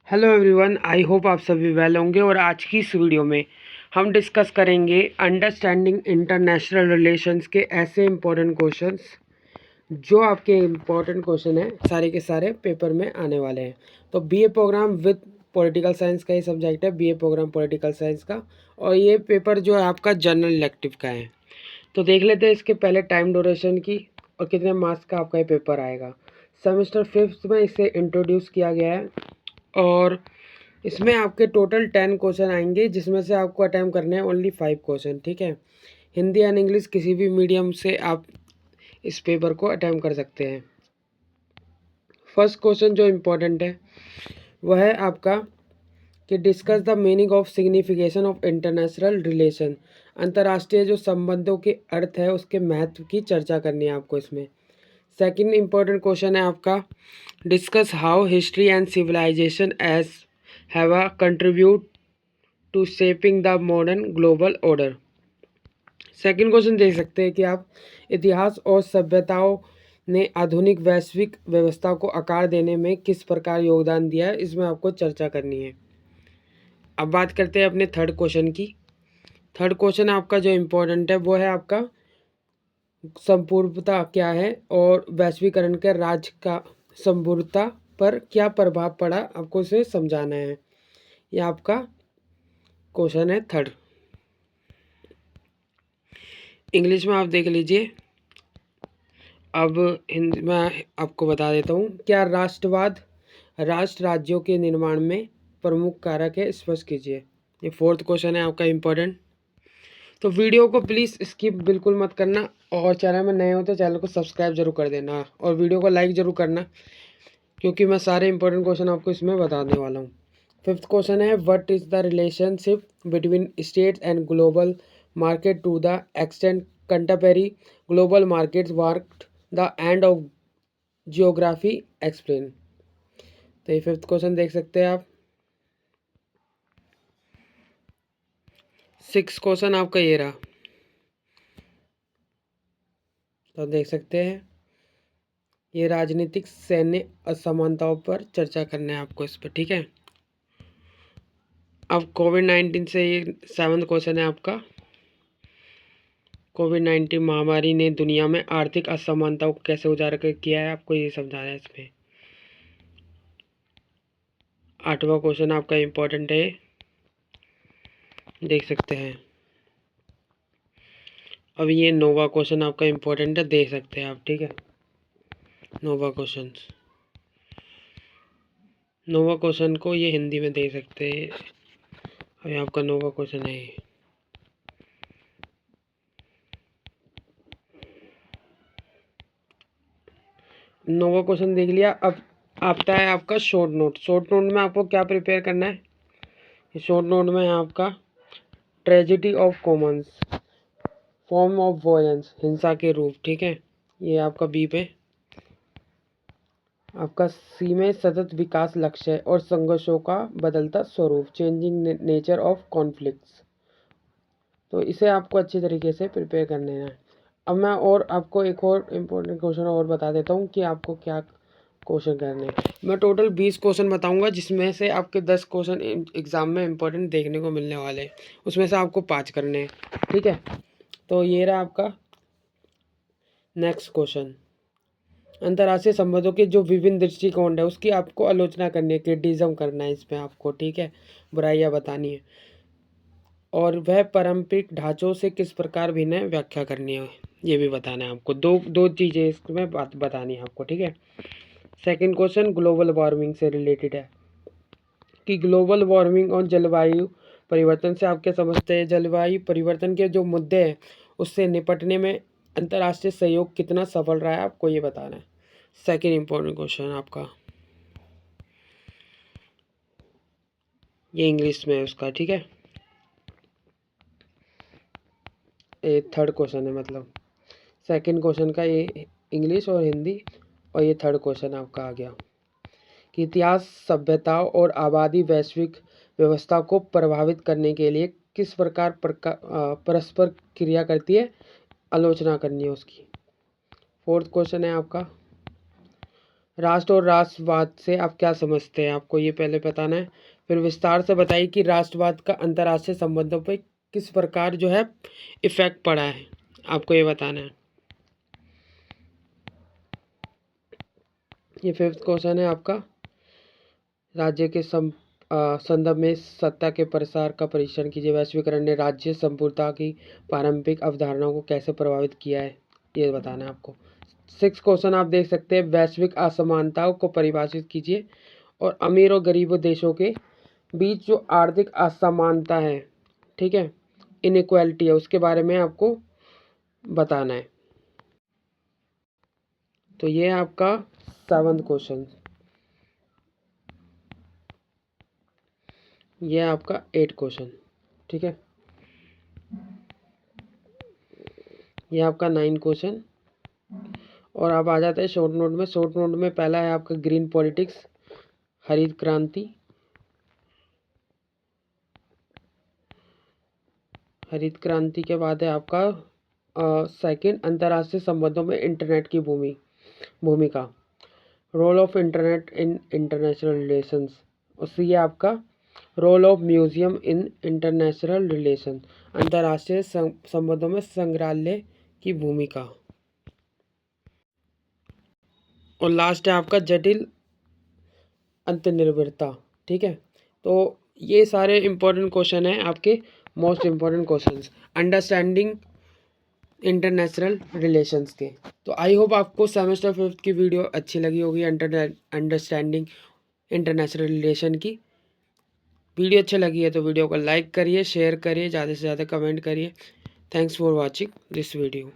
Hello everyone, I hope आप सभी well होंगे। और आज की इस वीडियो में हम डिस्कस करेंगे अंडरस्टैंडिंग इंटरनेशनल रिलेशंस के ऐसे इम्पोर्टेंट क्वेश्चंस जो आपके इम्पोर्टेंट क्वेश्चन हैं, सारे के सारे पेपर में आने वाले हैं। तो BA program with political science का ही सब्जेक्ट है, बीए प्रोग्राम पॉलिटिकल साइंस का। और ये पेपर जो है आपका जनरल इलेक्टिव का है। तो देख लेते हैं इसके पहले टाइम ड्यूरेशन की और कितने मार्क्स का आपका ये पेपर आएगा। सेमेस्टर 5th में इसे इंट्रोड्यूस किया गया है और इसमें आपके टोटल 10 क्वेश्चन आएंगे, जिसमें से आपको अटैम्प्ट करने हैं ओनली 5 क्वेश्चन। ठीक है, हिंदी एंड इंग्लिश किसी भी मीडियम से आप इस पेपर को अटैम्प्ट कर सकते हैं। फर्स्ट क्वेश्चन जो इम्पोर्टेंट है वह है आपका कि discuss the meaning of signification of international relation. अंतर्राष्ट्रीय जो संबंधों के अर्थ है उसके महत्व की चर्चा करनी है आपको इसमें। सेकंड इम्पोर्टेंट क्वेश्चन है आपका discuss how history and civilization as have a contribute to shaping the modern global order. Second question देख सकते हैं कि आप इतिहास और सभ्यताओं ने आधुनिक वैश्विक व्यवस्था को आकार देने में किस प्रकार योगदान दिया है, इसमें आपको चर्चा करनी है। अब बात करते हैं अपने थर्ड क्वेश्चन की। थर्ड क्वेश्चन आपका जो इम्पोर्टेंट है वो है आपका संपूर्णता क्या है और वैश्वीकरण के राज्य का संपूर्णता पर क्या प्रभाव पड़ा, आपको इसे समझाना है। ये आपका क्वेश्चन है थर्ड। इंग्लिश में आप देख लीजिए। अब हिंदी में आपको बता देता हूँ। क्या राष्ट्रवाद राष्ट्र राज्यों के निर्माण में प्रमुख कारक है, स्पष्ट कीजिए। ये फोर्थ क्वेश्चन है आपका इम्पोर्टेंट। तो वीडियो को प्लीज़ स्किप बिल्कुल मत करना और चैनल में नए हो तो चैनल को सब्सक्राइब जरूर कर देना और वीडियो को लाइक ज़रूर करना, क्योंकि मैं सारे इंपॉर्टेंट क्वेश्चन आपको इसमें बताने वाला हूँ। फिफ्थ क्वेश्चन है what is the relationship between states and global market to the extent contemporary global markets marked the end of geography explain. तो ये फिफ्थ क्वेश्चन देख सकते हैं आप। सिक्स क्वेश्चन आपका ये रहा, तो देख सकते हैं ये राजनीतिक सैन्य असमानताओं पर चर्चा करना है आपको इस पर। ठीक है, अब कोविड-19 से ये सेवन्थ क्वेश्चन है आपका। कोविड-19 महामारी ने दुनिया में आर्थिक असमानताओं को कैसे उजागर किया है, आपको ये समझाना है इसमें। आठवां क्वेश्चन आपका इम्पोर्टेंट है, देख सकते हैं। अब ये नौवां क्वेश्चन आपका इम्पोर्टेंट है, देख सकते हैं आप। ठीक है, नौवां क्वेश्चन। नौवां क्वेश्चन को ये हिंदी में देख सकते हैं। अभी आपका नौवां क्वेश्चन है ये। नौवां क्वेश्चन देख लिया। अब आता है आपका शॉर्ट नोट। शॉर्ट नोट में आपको क्या प्रिपेयर करना है। शॉर्ट नोट में है आपका tragedy of Commons, form of violence, हिंसा के रूप। ठीक है, ये आपका बी पे। आपका सी में सतत विकास लक्ष्य और संघर्षों का बदलता स्वरूप, चेंजिंग नेचर ऑफ कॉन्फ्लिक्ट्स। तो इसे आपको अच्छी तरीके से प्रिपेयर करने हैं। अब मैं और आपको एक और इम्पोर्टेंट क्वेश्चन और बता देता हूँ कि आपको क्या क्वेश्चन करने हैं। मैं टोटल 20 क्वेश्चन बताऊंगा, जिसमें से आपके 10 क्वेश्चन एग्जाम में इम्पोर्टेंट देखने को मिलने वाले हैं। उसमें से आपको 5 करने हैं। ठीक है, तो ये रहा आपका नेक्स्ट क्वेश्चन। अंतर्राष्ट्रीय संबंधों के जो विभिन्न दृष्टिकोण है उसकी आपको आलोचना करनी है, क्रिटिज्म करना है इसमें आपको। ठीक है, बुराइयां बतानी है और वह पारंपरिक ढांचों से किस प्रकार भिन्न है, व्याख्या करनी है, ये भी बताना है आपको। दो दो चीज़ें इसमें बात बतानी है आपको। ठीक है, सेकंड क्वेश्चन ग्लोबल वार्मिंग से रिलेटेड है कि ग्लोबल वार्मिंग और जलवायु परिवर्तन से आप क्या समझते हैं। जलवायु परिवर्तन के जो मुद्दे हैं उससे निपटने में अंतर्राष्ट्रीय सहयोग कितना सफल रहा है, आपको ये बताना है। सेकंड इम्पोर्टेंट क्वेश्चन आपका ये इंग्लिश में है उसका। ठीक है, ये थर्ड क्वेश्चन है, मतलब सेकंड क्वेश्चन का ये इंग्लिश और हिंदी, और ये थर्ड क्वेश्चन आपका आ गया कि इतिहास सभ्यताओं और आबादी वैश्विक व्यवस्था को प्रभावित करने के लिए किस प्रकार परस्पर क्रिया करती है, आलोचना करनी है उसकी। फोर्थ क्वेश्चन है आपका राष्ट्र और राष्ट्रवाद से आप क्या समझते हैं, आपको ये पहले बताना है। फिर विस्तार से बताइए कि राष्ट्रवाद का अंतर्राष्ट्रीय संबंधों पर किस प्रकार जो है इफेक्ट पड़ा है, आपको ये बताना है। ये 5th क्वेश्चन है आपका। राज्य के संदर्भ में सत्ता के प्रसार का परीक्षण कीजिए। वैश्वीकरण ने राज्य संपूर्णता की पारंपरिक अवधारणाओं को कैसे प्रभावित किया है, ये बताना है आपको। 6th क्वेश्चन आप देख सकते हैं, वैश्विक असमानताओं को परिभाषित कीजिए और अमीर और गरीब देशों के बीच जो आर्थिक असमानता है, ठीक है, इनइक्वालिटी है, उसके बारे में आपको बताना है। तो ये है आपका 7th क्वेश्चन। ये है आपका 8 क्वेश्चन, ठीक है। ये आपका 9 क्वेश्चन। और अब आ जाते हैं शॉर्ट नोट में। शॉर्ट नोट में पहला है आपका ग्रीन पॉलिटिक्स, हरित क्रांति। हरित क्रांति के बाद है आपका सेकंड, अंतर्राष्ट्रीय संबंधों में इंटरनेट की भूमिका, role of internet in international relations. और सी है आपका role of museum in international relation, अंतर्राष्ट्रीय संबंधों में संग्रहालय की भूमिका। और लास्ट है आपका जटिल अंतर्निर्भरता, ठीक है। तो ये सारे इंपॉर्टेंट क्वेश्चन हैं आपके, most important questions understanding international relations के। तो आई होप आपको सेमेस्टर 5th की वीडियो अच्छी लगी होगी, अंडरस्टैंडिंग इंटरनेशनल रिलेशन की। वीडियो अच्छी लगी है तो वीडियो को लाइक करिए, शेयर करिए, ज़्यादा से ज़्यादा कमेंट करिए। Thanks for watching this video.